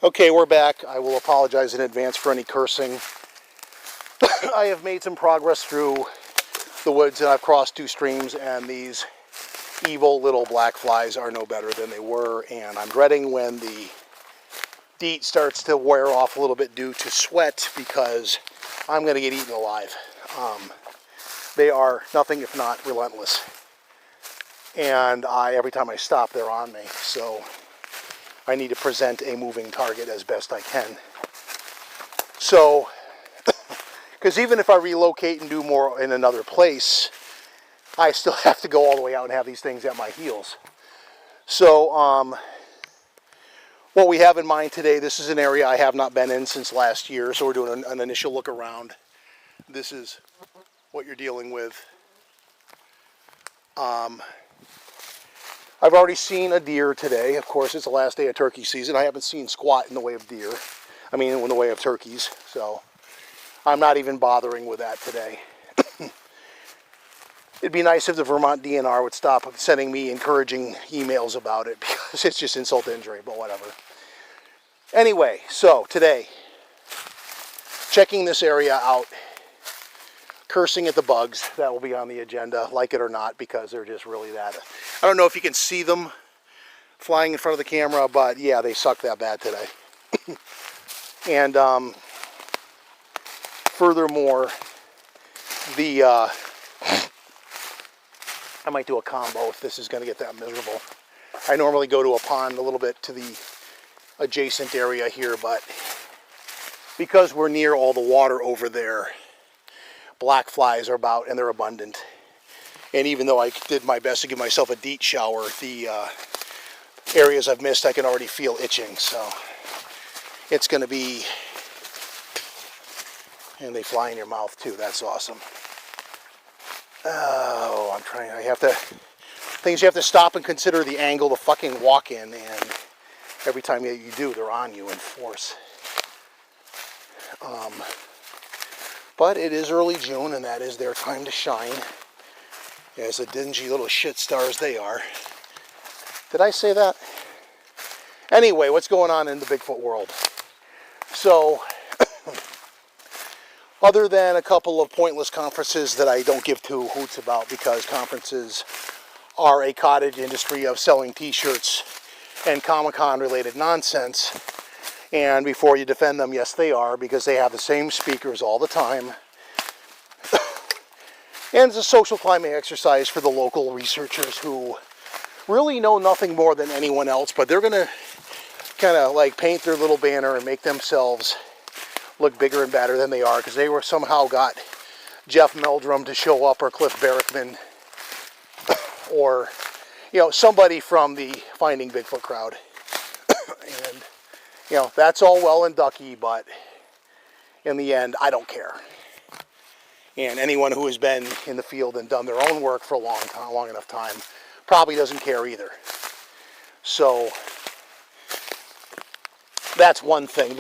Okay, we're back. I will apologize in advance for any cursing. I have made some progress through the woods, and I've crossed 2 streams, and these evil little black flies are no better than they were, and I'm dreading when the DEET starts to wear off a little bit due to sweat, because I'm going to get eaten alive. They are nothing if not relentless, and every time I stop, they're on me, so I need to present a moving target as best I can. So, because even if I relocate and do more in another place, I still have to go all the way out and have these things at my heels. So, what we have in mind today, this is an area I have not been in since last year, so we're doing an initial look around. This is what you're dealing with. I've already seen a deer today. Of course, it's the last day of turkey season. I haven't seen squat in the way of deer. I mean, in the way of turkeys. So I'm not even bothering with that today. It'd be nice if the Vermont DNR would stop sending me encouraging emails about it, because it's just insult to injury, but whatever. Anyway, so today, checking this area out, cursing at the bugs. That will be on the agenda, like it or not, because they're just really that. I don't know if you can see them flying in front of the camera, but yeah, they suck that bad today. And furthermore, I might do a combo if this is going to get that miserable. I normally go to a pond a little bit to the adjacent area here, but because we're near all the water over there, black flies are about, and they're abundant. And even though I did my best to give myself a DEET shower, the areas I've missed I can already feel itching. So it's going to be, and they fly in your mouth too. That's awesome. Oh, things you have to stop and consider the angle to fucking walk in, and every time you do, they're on you in force. But it is early June, and that is their time to shine, as the dingy little shit stars they are. Did I say that? Anyway, what's going on in the Bigfoot world? So, other than a couple of pointless conferences that I don't give two hoots about, because conferences are a cottage industry of selling t-shirts and Comic-Con related nonsense, and before you defend them, yes they are, because they have the same speakers all the time. And it's a social climbing exercise for the local researchers who really know nothing more than anyone else, but they're going to kind of like paint their little banner and make themselves look bigger and badder than they are, because they were somehow got Jeff Meldrum to show up, or Cliff Barrickman, or, you know, somebody from the Finding Bigfoot crowd. And, you know, that's all well and ducky, but in the end, I don't care. And anyone who has been in the field and done their own work for a long enough time probably doesn't care either. So that's one thing.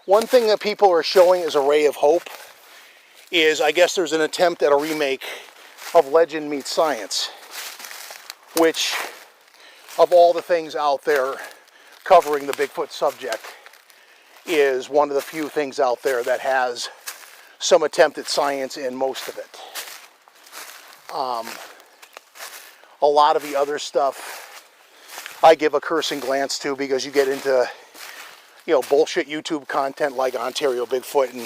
One thing that people are showing as a ray of hope is, I guess there's an attempt at a remake of Legend Meets Science, which, of all the things out there covering the Bigfoot subject, is one of the few things out there that has some attempt at science in most of it. A lot of the other stuff I give a cursory glance to, because you get into, you know, bullshit YouTube content like Ontario Bigfoot and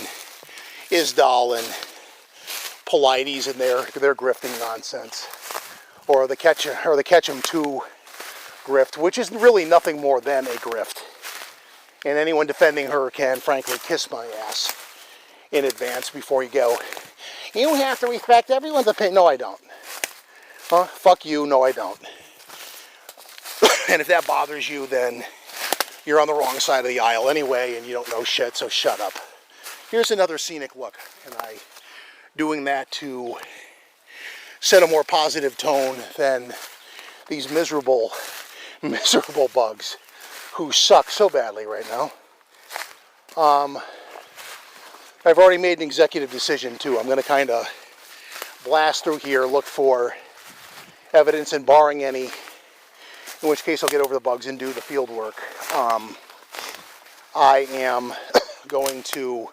Isdal and Polites and their grifting nonsense, or the Ketchum 2 grift, which is really nothing more than a grift. And anyone defending her can frankly kiss my ass in advance before you go, you have to respect everyone's opinion. No, I don't. Huh? Fuck you. No, I don't. And if that bothers you, then you're on the wrong side of the aisle anyway, and you don't know shit, so shut up. Here's another scenic look, and I doing that to set a more positive tone than these miserable bugs who suck so badly right now. I've already made an executive decision too. I'm going to kind of blast through here, look for evidence, and barring any, in which case I'll get over the bugs and do the field work. I am going to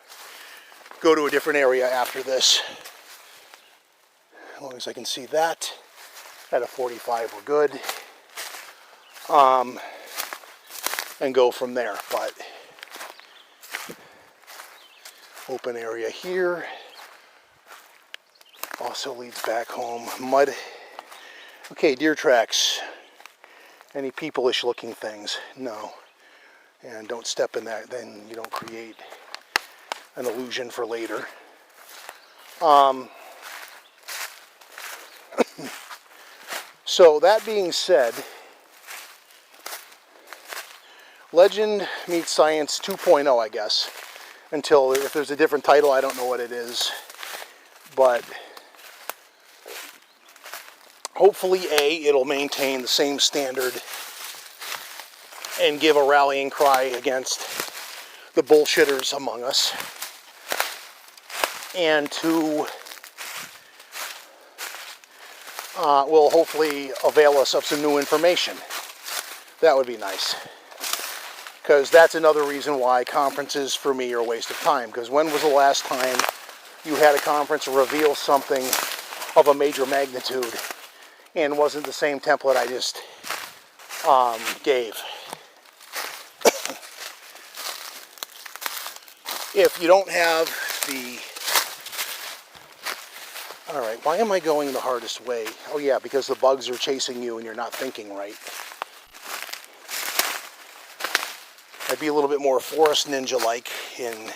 go to a different area after this. As long as I can see that. At a 45 we're good. And go from there. But open area here. Also leads back home. Mud. Okay, deer tracks. Any people-ish looking things? No. And don't step in that, then you don't create an illusion for later. So that being said, Legend meets Science 2.0, I guess. Until, if there's a different title, I don't know what it is. But hopefully, it'll maintain the same standard and give a rallying cry against the bullshitters among us. And two, will hopefully avail us of some new information. That would be nice. Because that's another reason why conferences for me are a waste of time. Because when was the last time you had a conference reveal something of a major magnitude and wasn't the same template I just gave? If you don't have the... Alright, why am I going the hardest way? Oh yeah, because the bugs are chasing you and you're not thinking right. I'd be a little bit more Forest Ninja-like in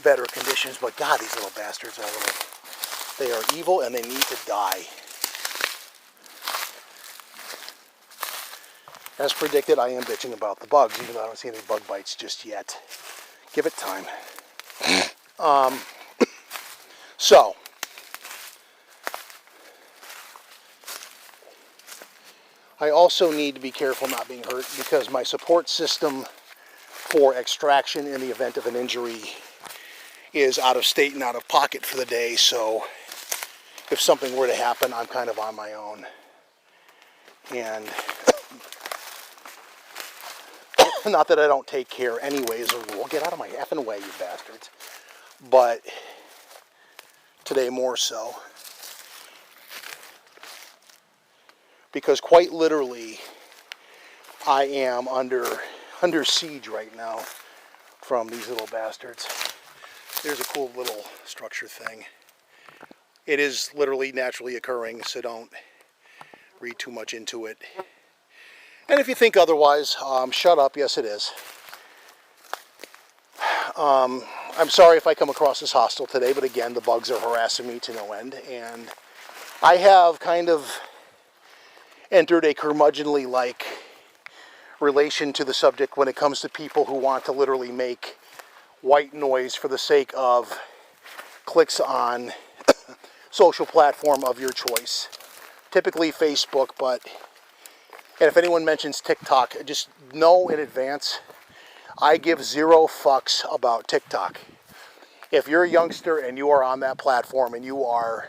better conditions, but God, these little bastards are they are evil and they need to die. As predicted, I am bitching about the bugs, even though I don't see any bug bites just yet. Give it time. So, I also need to be careful not being hurt because my support system for extraction in the event of an injury is out of state and out of pocket for the day, so if something were to happen, I'm kind of on my own. And not that I don't take care anyways, or well, get out of my effing way, you bastards. But today more so. Because quite literally, I am under siege right now from these little bastards. There's a cool little structure thing. It is literally naturally occurring, so don't read too much into it. And if you think otherwise, shut up. Yes, it is. I'm sorry if I come across as hostile today, but again, the bugs are harassing me to no end. And I have kind of entered a curmudgeonly-like relation to the subject when it comes to people who want to literally make white noise for the sake of clicks on social platform of your choice. Typically Facebook, but and if anyone mentions TikTok, just know in advance, I give zero fucks about TikTok. If you're a youngster and you are on that platform and you are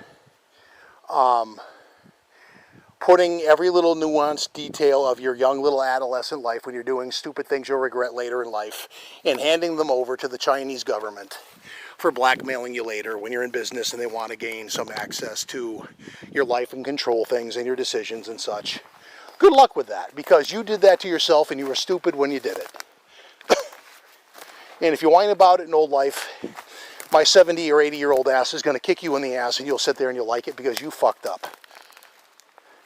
putting every little nuanced detail of your young little adolescent life when you're doing stupid things you'll regret later in life and handing them over to the Chinese government for blackmailing you later when you're in business and they want to gain some access to your life and control things and your decisions and such. Good luck with that, because you did that to yourself and you were stupid when you did it. And if you whine about it in old life, my 70 or 80-year-old ass is going to kick you in the ass and you'll sit there and you'll like it because you fucked up.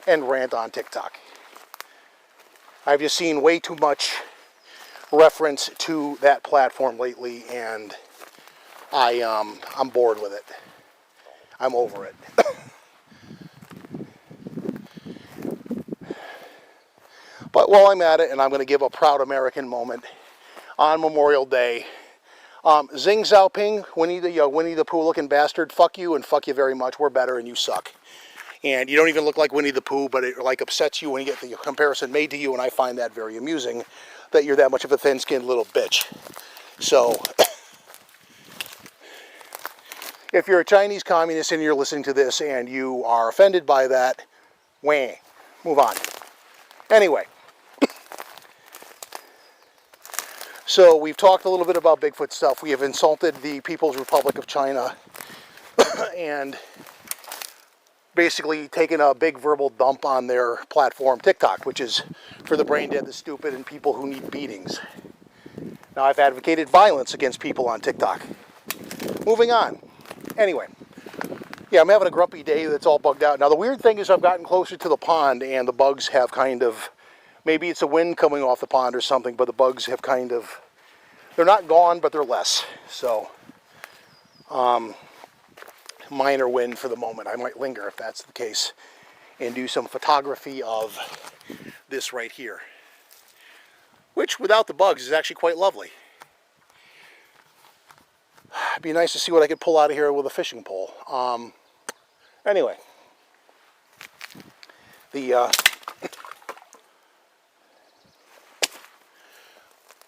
And rant on TikTok. I've just seen way too much reference to that platform lately, and I'm bored with it. I'm over it. But while I'm at it, and I'm going to give a proud American moment on Memorial Day, Xing Xiaoping, Winnie the Pooh looking bastard, fuck you and fuck you very much. We're better and you suck. And you don't even look like Winnie the Pooh, but it like upsets you when you get the comparison made to you, and I find that very amusing, that you're that much of a thin-skinned little bitch. So, if you're a Chinese communist and you're listening to this and you are offended by that, wah, move on. Anyway, So we've talked a little bit about Bigfoot stuff. We have insulted the People's Republic of China and basically taken a big verbal dump on their platform, TikTok, which is for the brain dead, the stupid, and people who need beatings. Now, I've advocated violence against people on TikTok. Moving on. Anyway, yeah, I'm having a grumpy day that's all bugged out. Now, the weird thing is I've gotten closer to the pond, and the bugs have kind of, maybe it's a wind coming off the pond or something, but the bugs have kind of, they're not gone, but they're less. So, minor wind for the moment. I might linger if that's the case and do some photography of this right here, which without the bugs is actually quite lovely. It'd be nice to see what I could pull out of here with a fishing pole. Anyway, now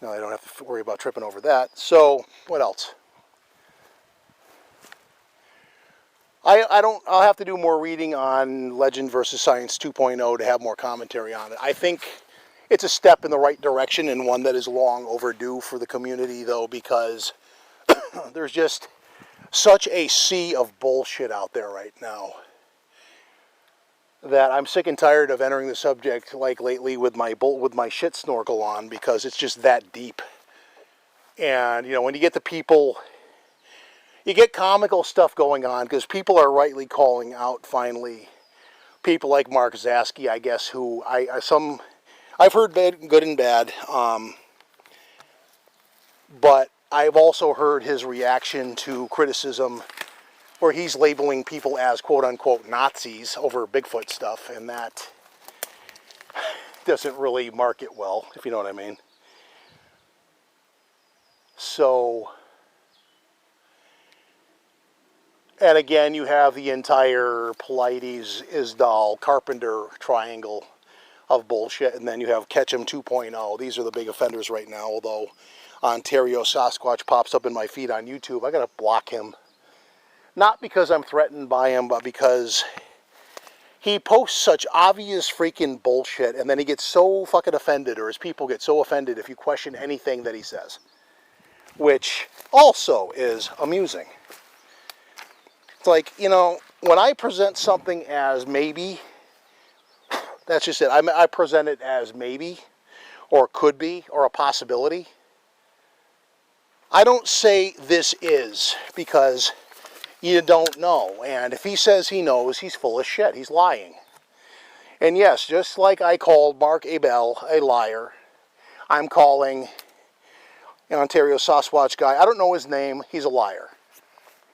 I don't have to worry about tripping over that. So what else? I'll have to do more reading on Legend versus Science 2.0 to have more commentary on it. I think it's a step in the right direction and one that is long overdue for the community, though, because there's just such a sea of bullshit out there right now that I'm sick and tired of entering the subject like lately with my shit snorkel on, because it's just that deep. And you know, when you get the people, you get comical stuff going on because people are rightly calling out finally people like Mark Zasky, I guess, who I've heard good and bad, but I've also heard his reaction to criticism where he's labeling people as quote-unquote Nazis over Bigfoot stuff, and that doesn't really mark it well, if you know what I mean. So, and again, you have the entire Paulides, Isdall, Carpenter triangle of bullshit, and then you have Ketchum 2.0. These are the big offenders right now, although Ontario Sasquatch pops up in my feed on YouTube. I gotta block him. Not because I'm threatened by him, but because he posts such obvious freaking bullshit, and then he gets so fucking offended, or his people get so offended if you question anything that he says. Which also is amusing. It's like, you know, when I present something as maybe, that's just it. I present it as maybe, or could be, or a possibility. I don't say this is, because you don't know. And if he says he knows, he's full of shit. He's lying. And yes, just like I called Mark Abel a liar, I'm calling an Ontario Sasquatch guy, I don't know his name, he's a liar.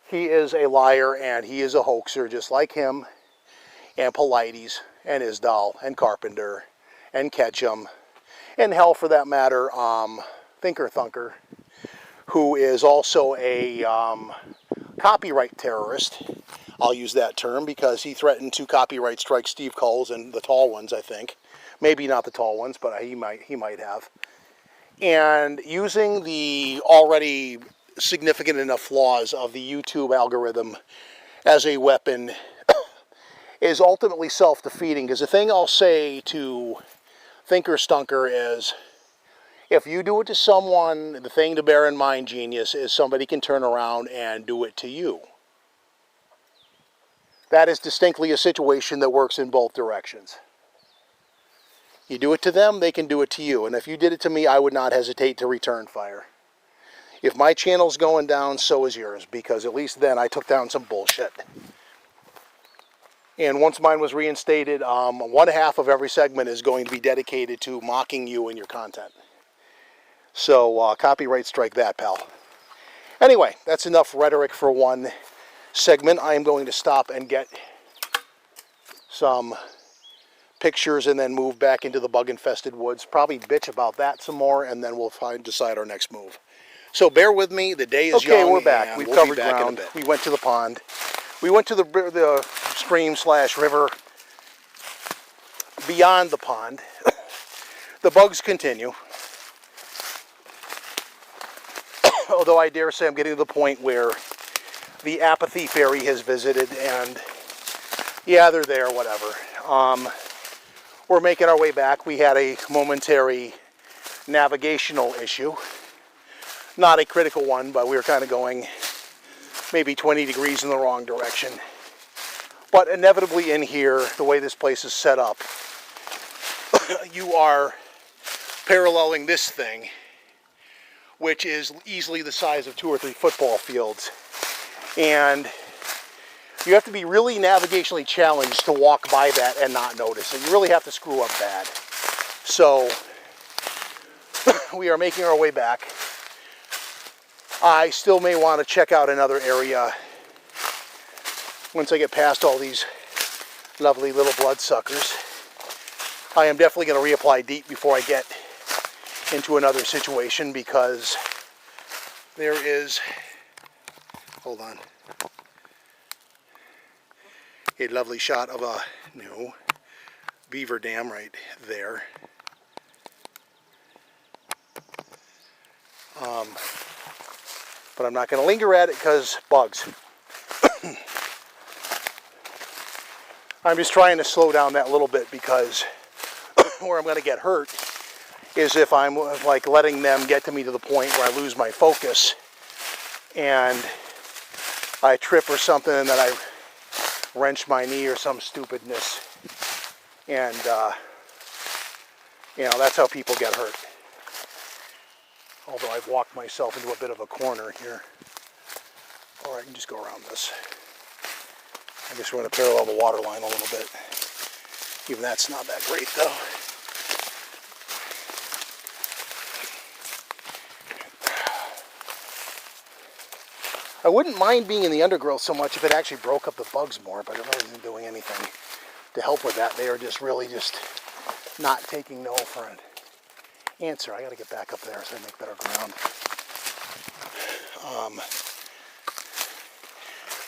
He is a liar, and he is a hoaxer, just like him, and Paulides, and Isdall, and Carpenter, and Ketchum, and hell, for that matter, Thinker Thunker, who is also a copyright terrorist. I'll use that term because he threatened to copyright strike Steve Coles and the tall ones, I think. Maybe not the tall ones, but he might have. And using the already significant enough flaws of the YouTube algorithm as a weapon is ultimately self-defeating. Because the thing I'll say to Thinker Stunker is, if you do it to someone, the thing to bear in mind, genius, is somebody can turn around and do it to you. That is distinctly a situation that works in both directions. You do it to them, they can do it to you. And if you did it to me, I would not hesitate to return fire. If my channel's going down, so is yours, because at least then I took down some bullshit. And once mine was reinstated, 1/2 of every segment is going to be dedicated to mocking you and your content. So copyright strike that, pal. Anyway, that's enough rhetoric for one segment. I am going to stop and get some pictures and then move back into the bug-infested woods. Probably bitch about that some more, and then we'll decide our next move. So bear with me. The day is young. Okay, we're back. We've covered ground. We went to the pond. We went to the stream/river beyond the pond. The bugs continue. Although I dare say I'm getting to the point where the apathy fairy has visited, and yeah, they're there, whatever. We're making our way back. We had a momentary navigational issue. not a critical one, but we were kind of going maybe 20 degrees in the wrong direction. But inevitably in here, the way this place is set up, you are paralleling this thing, which is easily the size of 2 or 3 football fields. And you have to be really navigationally challenged to walk by that and not notice it. You really have to screw up bad. So we are making our way back. I still may want to check out another area once I get past all these lovely little bloodsuckers. I am definitely going to reapply DEET before I get into another situation, because there is, hold on, a lovely shot of a new beaver dam right there. But I'm not going to linger at it because bugs. I'm just trying to slow down that little bit, because where I'm going to get hurt is if I'm like letting them get to me to the point where I lose my focus and I trip or something, and then I wrench my knee or some stupidness. And, you know, that's how people get hurt. Although I've walked myself into a bit of a corner here. Or I can just go around this. I guess we're going to parallel the water line a little bit. Even that's not that great, though. I wouldn't mind being in the undergrowth so much if it actually broke up the bugs more, but it really isn't doing anything to help with that. They are just really just not taking no for an answer. I got to get back up there so I make better ground.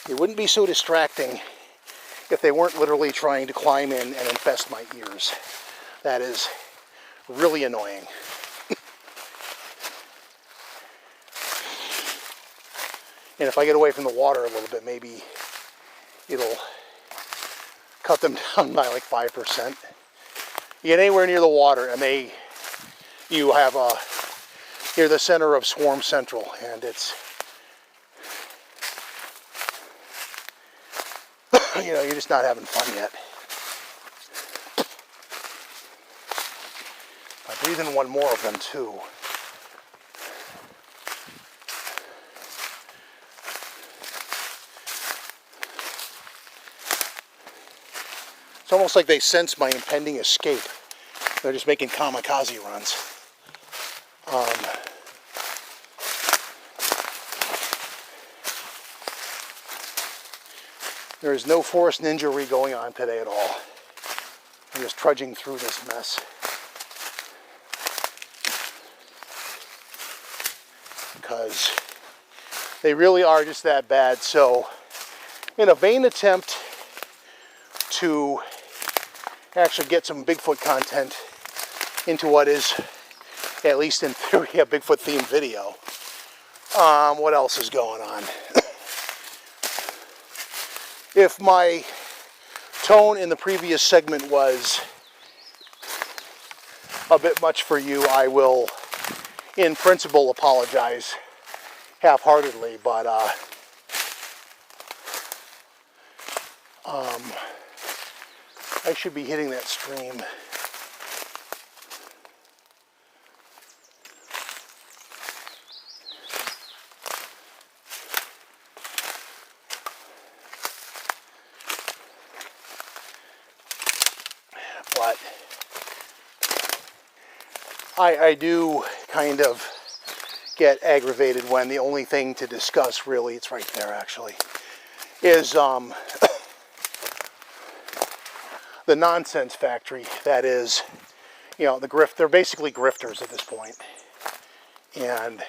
It wouldn't be so distracting if they weren't literally trying to climb in and infest my ears. That is really annoying. And if I get away from the water a little bit, maybe it'll cut them down by like 5%. You get anywhere near the water and you have near the center of Swarm Central, and it's, you know, you're just not having fun yet. I breathe in one more of them too. It's almost like they sense my impending escape. They're just making kamikaze runs. There is no forest ninja going on today at all. I'm just trudging through this mess. Because they really are just that bad. So, in a vain attempt to actually get some Bigfoot content into what is, at least in theory, a Bigfoot themed video, what else is going on? If my tone in the previous segment was a bit much for you, I will, in principle, apologize half-heartedly, but I should be hitting that stream. But I do kind of get aggravated when the only thing to discuss, really, it's right there actually, is the nonsense factory that is, you know, they're basically grifters at this point. And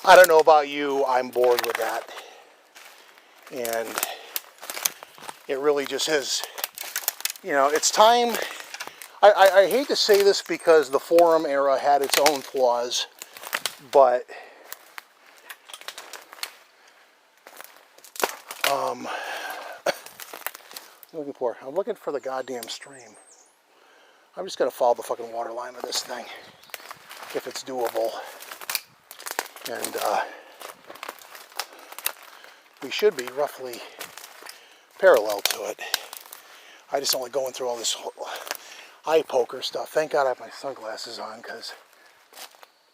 I don't know about you, I'm bored with that. And it really just is, you know, it's time. I hate to say this because the forum era had its own flaws, but I'm looking for the goddamn stream. I'm just gonna follow the fucking water line of this thing if it's doable. And we should be roughly parallel to it. I just don't like going through all this eye poker stuff. Thank God I have my sunglasses on, because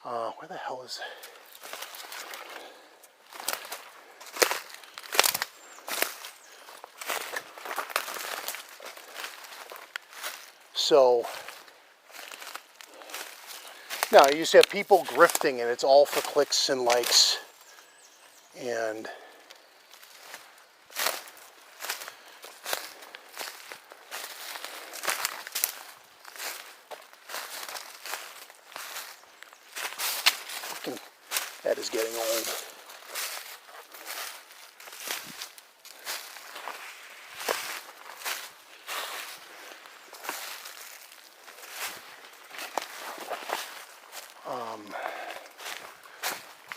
where the hell is it? So now you used to have people grifting, and it's all for clicks and likes, and that is getting old.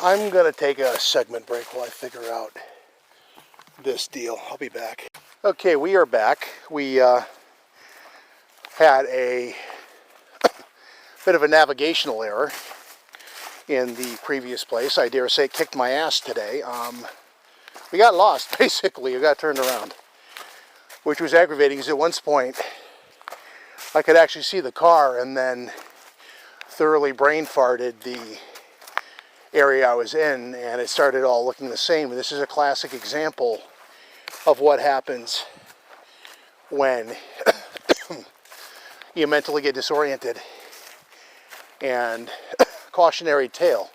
I'm going to take a segment break while I figure out this deal. I'll be back. Okay, we are back. We had a bit of a navigational error in the previous place. I dare say it kicked my ass today. We got lost, basically. We got turned around, which was aggravating, because at one point I could actually see the car, and then thoroughly brain farted the area I was in, and it started all looking the same. And this is a classic example of what happens when you mentally get disoriented. And cautionary tale.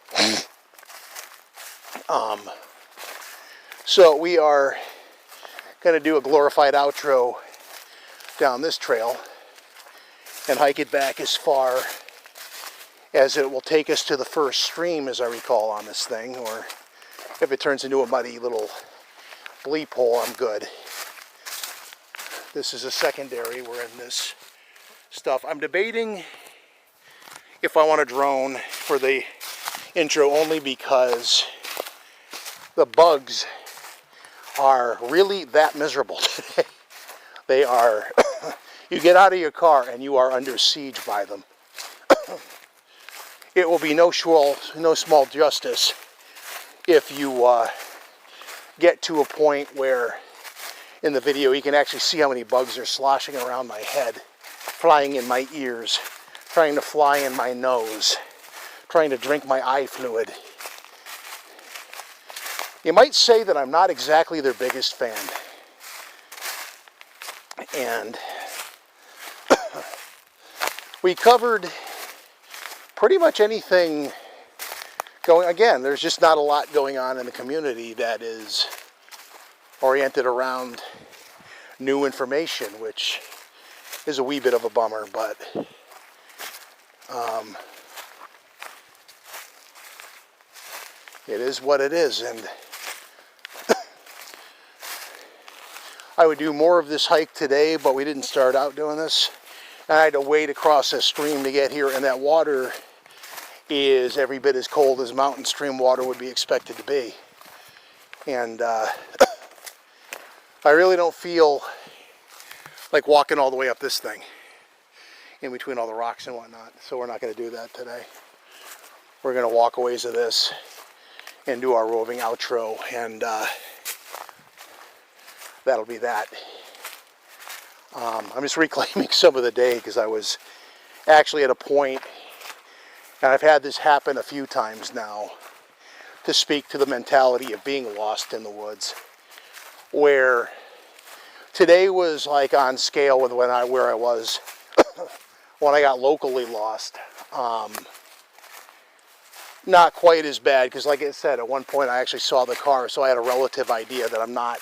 So we are going to do a glorified outro down this trail and hike it back as far as it will take us to the first stream, as I recall, on this thing. Or if it turns into a muddy little bleep hole, I'm good. This is a secondary. We're in this stuff. I'm debating if I want a drone for the intro, only because the bugs are really that miserable today. They are, you get out of your car and you are under siege by them. It will be no small justice if you get to a point where in the video you can actually see how many bugs are sloshing around my head, flying in my ears, trying to fly in my nose, trying to drink my eye fluid. You might say that I'm not exactly their biggest fan. And we covered pretty much anything going. Again, there's just not a lot going on in the community that is oriented around new information, which is a wee bit of a bummer, but it is what it is. And I would do more of this hike today, but we didn't start out doing this. And I had to wade across a stream to get here, and that water is every bit as cold as mountain stream water would be expected to be. And I really don't feel like walking all the way up this thing in between all the rocks and whatnot. So we're not going to do that today. We're going to walk a ways of this and do our roving outro, and that'll be that. I'm just reclaiming some of the day, because I was actually at a point, and I've had this happen a few times now, to speak to the mentality of being lost in the woods, where today was like on scale with where I was when I got locally lost. Not quite as bad, because like I said, at one point I actually saw the car, so I had a relative idea that I'm not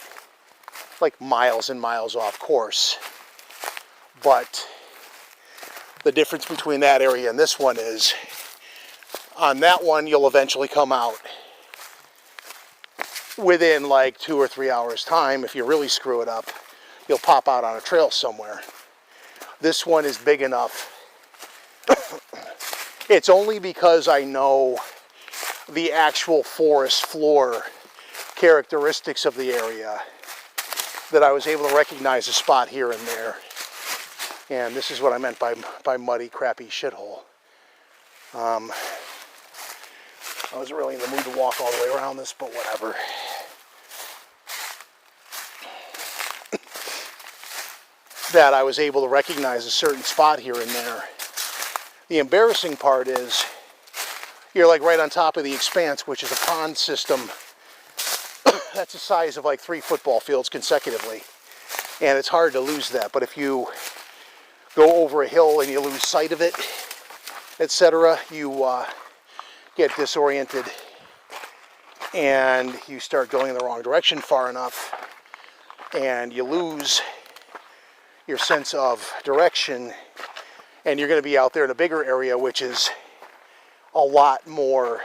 like miles and miles off course. But the difference between that area and this one is, on that one you'll eventually come out within like 2 or 3 hours time. If you really screw it up, you'll pop out on a trail somewhere. This one is big enough. It's only because I know the actual forest floor characteristics of the area that I was able to recognize a spot here and there. And this is what I meant by muddy, crappy shithole. I wasn't really in the mood to walk all the way around this, but whatever. That I was able to recognize a certain spot here and there. The embarrassing part is you're like right on top of the expanse, which is a pond system that's the size of like 3 football fields consecutively. And it's hard to lose that. But if you go over a hill and you lose sight of it, etc., you get disoriented and you start going in the wrong direction far enough and you lose your sense of direction, and you're going to be out there in a bigger area, which is a lot more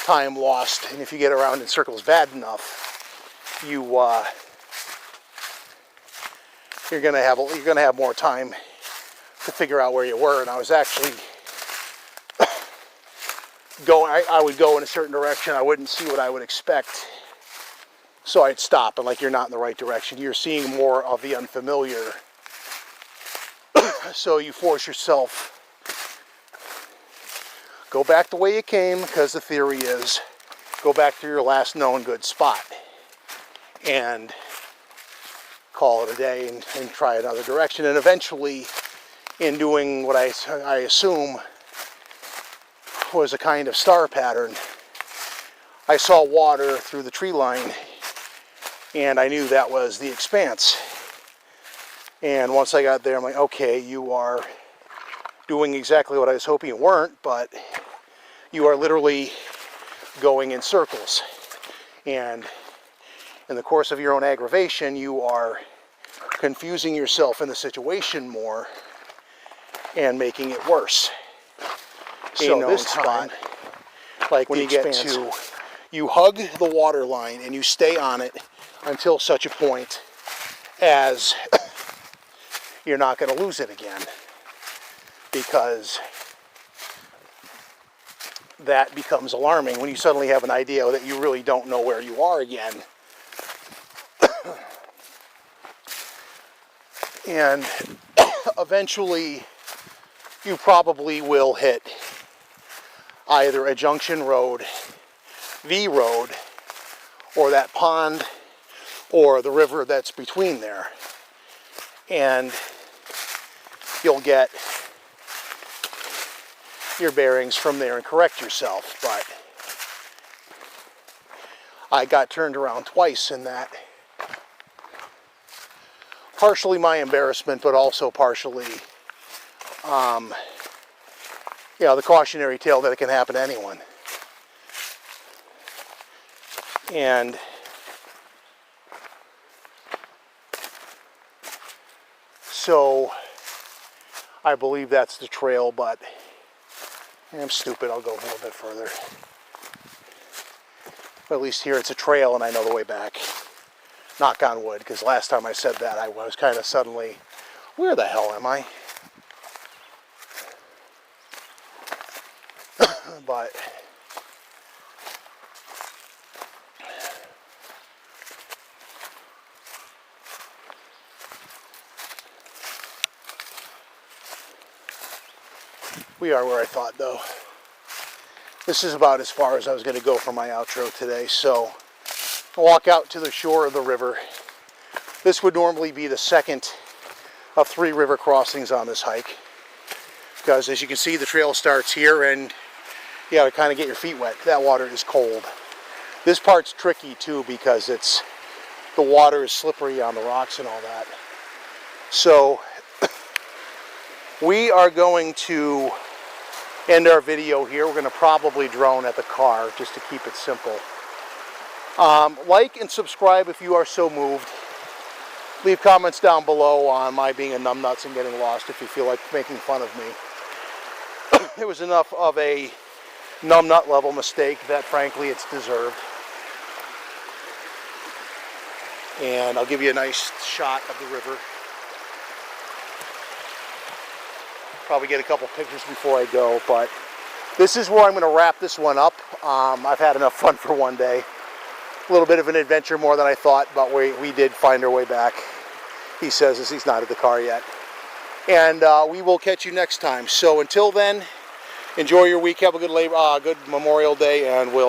time lost. And if you get around in circles bad enough, you're going to have more time to figure out where you were. And I was actually going, I would go in a certain direction, I wouldn't see what I would expect, so I'd stop, and like, you're not in the right direction, you're seeing more of the unfamiliar. So you force yourself, go back the way you came, because the theory is go back to your last known good spot and call it a day and try another direction. And eventually, in doing what I assume was a kind of star pattern, I saw water through the tree line, and I knew that was the expanse. And once I got there, I'm like, okay, you are doing exactly what I was hoping you weren't, but you are literally going in circles. And in the course of your own aggravation, you are confusing yourself in the situation more and making it worse. So this time, like when you get to, you hug the water line and you stay on it until such a point as you're not going to lose it again, because that becomes alarming when you suddenly have an idea that you really don't know where you are again. And eventually you probably will hit either a junction road, V road, or that pond, or the river that's between there. And you'll get your bearings from there and correct yourself. But I got turned around twice in that. Partially my embarrassment, but also partially the cautionary tale that it can happen to anyone. And so I believe that's the trail, but I'm stupid, I'll go a little bit further. But at least here it's a trail and I know the way back. Knock on wood, because last time I said that I was kind of suddenly, where the hell am I? But we are where I thought, though. This is about as far as I was going to go for my outro today, so I'll walk out to the shore of the river. This would normally be the second of 3 river crossings on this hike, because as you can see, the trail starts here and you got to kind of get your feet wet. That water is cold. This part's tricky too, because the water is slippery on the rocks and all that. So we are going to end our video here. We're going to probably drone at the car just to keep it simple. Like and subscribe if you are so moved. Leave comments down below on my being a numbnuts and getting lost if you feel like making fun of me. It was enough of a numbnut level mistake that frankly it's deserved. And I'll give you a nice shot of the river. Probably get a couple pictures before I go, but this is where I'm going to wrap this one up. I've had enough fun for one day. A little bit of an adventure, more than I thought, but we did find our way back. He says as he's not at the car yet. And we will catch you next time. So until then, Enjoy your week. Have a good Memorial Day, and we'll